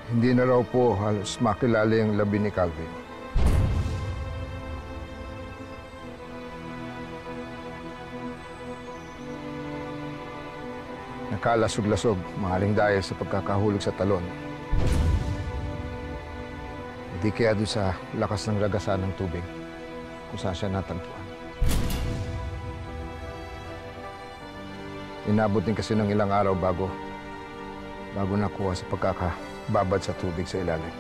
Hindi na raw po halos makilala yung labi ni Calvin. Nakalasog-lasog, mahaling dahil sa pagkakahulog sa talon. Hindi kaya doon sa lakas ng ragasan ng tubig kung saan siya natagpuan. Inabot din kasi ng ilang araw bago nakuha sa pagkakababad sa tubig sa ilalim.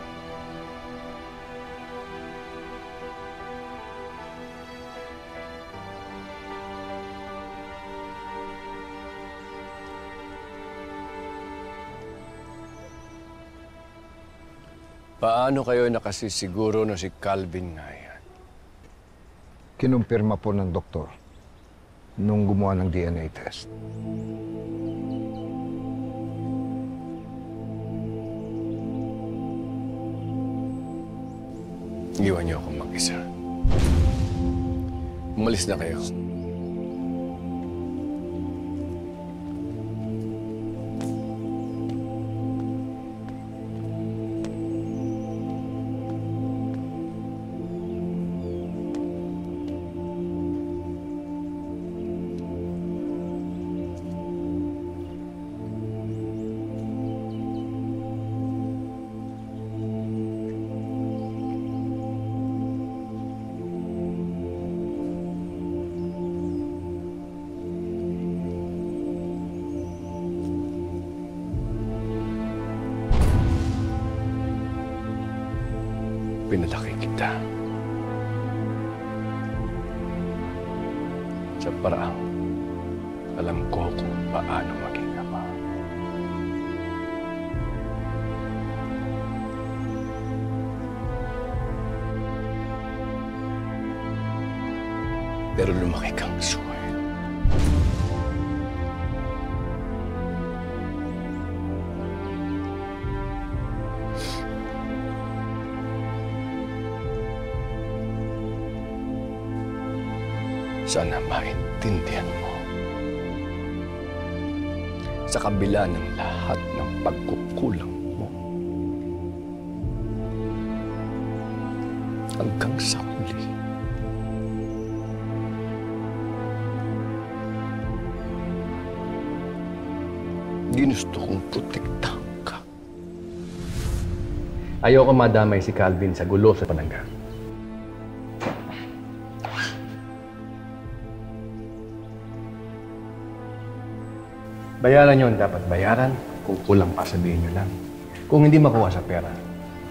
Paano kayo nakasisiguro na si Calvin nga yan? Kinumpirma po ng doktor nung gumawa ng DNA test. Iwan niyo akong mag-isa. Umalis na kayo. Pinalaki kita sa paraang alam ko kung paano maging ama. Pero lumaki kang suway. Sana maintindihan mo. Sa kabila ng lahat ng pagkukulang mo, hanggang sa huli, ginusto kong protektahan ka. Ayoko madamay si Calvin sa gulo sa Panangga. Bayaran yun dapat bayaran. Kung kulang pa, sabihin nyo lang. Kung hindi makuha sa pera,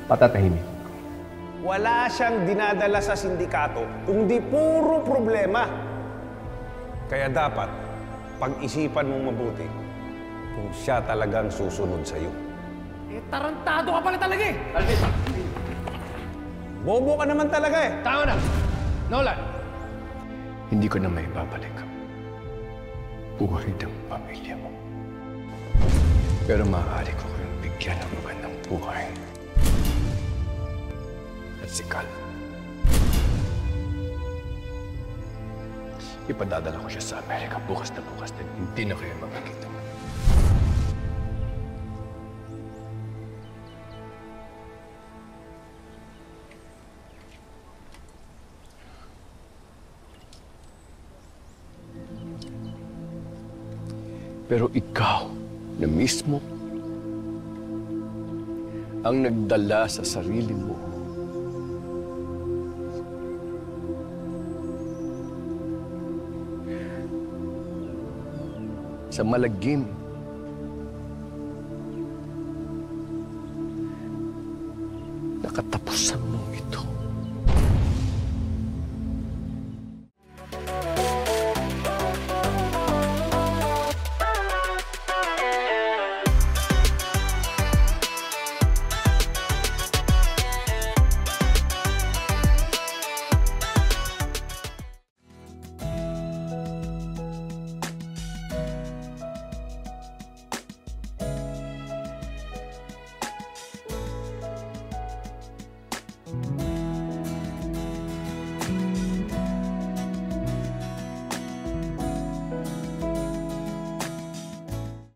patatahimik ko. Wala siyang dinadala sa sindikato, kundi puro problema. Kaya dapat, pag-isipan mong mabuti kung siya talagang susunod sa'yo. Eh, tarantado ka pala talaga eh! Calvin! Bobo ka naman talaga eh! Tama na! Nolan! Hindi ko na may babalik ang buhay ng pamilya mo. Pero maaari ko kayong bigyan ng magandang buhay. At si Cal, ipadadala ko siya sa Amerika bukas na hindi na kayo magkakita. Pero ikaw na mismo ang nagdala sa sarili mo sa malagim na katapusan